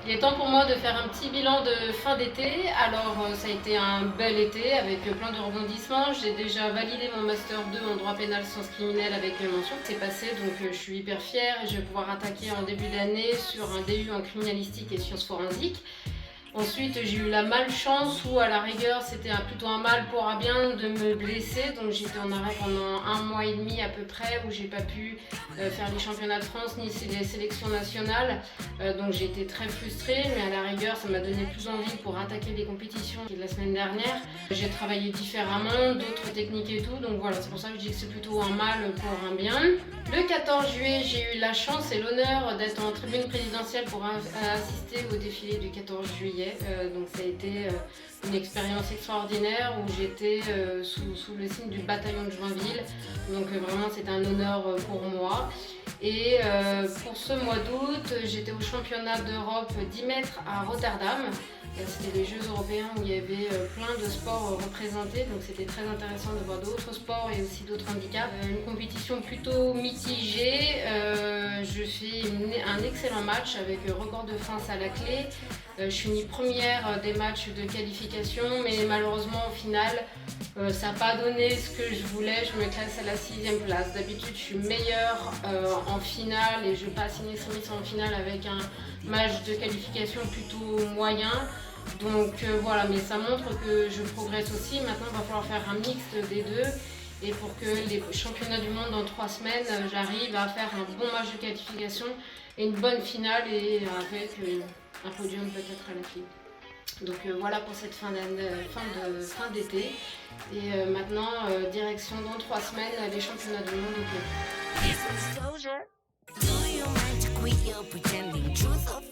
Il est temps pour moi de faire un petit bilan de fin d'été. Alors ça a été un bel été avec plein de rebondissements. J'ai déjà validé mon master 2 en droit pénal sciences criminelles avec mention. C'est passé, donc je suis hyper fière et je vais pouvoir attaquer en début d'année sur un DU en criminalistique et sciences forensiques. Ensuite, j'ai eu la malchance où, à la rigueur, c'était plutôt un mal pour un bien de me blesser. Donc, j'étais en arrêt pendant 1 mois et demi à peu près, où j'ai pas pu faire les championnats de France ni les sélections nationales. Donc, j'ai été très frustrée, mais à la rigueur, ça m'a donné plus envie pour attaquer les compétitions de la semaine dernière. J'ai travaillé différemment, d'autres techniques et tout. Donc, voilà, c'est pour ça que je dis que c'est plutôt un mal pour un bien. Le 14 juillet, j'ai eu la chance et l'honneur d'être en tribune présidentielle pour assister au défilé du 14 juillet. Donc ça a été une expérience extraordinaire où j'étais sous le signe du bataillon de Joinville. Donc vraiment c'était un honneur pour moi. Et pour ce mois d'août, j'étais au championnat d'Europe 10 mètres à Rotterdam. C'était les Jeux européens où il y avait plein de sports représentés, donc c'était très intéressant de voir d'autres sports et aussi d'autres handicaps. Une compétition plutôt mitigée, je fais un excellent match avec record de France à la clé. Je finis première des matchs de qualification, mais malheureusement au final, ça n'a pas donné ce que je voulais. Je me classe à la 6e place. D'habitude, je suis meilleure en finale et je passe une extremis en finale avec un match de qualification plutôt moyen. Donc voilà, mais ça montre que je progresse aussi. Maintenant, il va falloir faire un mixte des deux. Et pour que les championnats du monde dans 3 semaines, j'arrive à faire un bon match de qualification et une bonne finale et avec un podium peut-être à la clé. Donc voilà pour cette fin d'été. Et maintenant, direction dans 3 semaines, les championnats du monde au Pérou.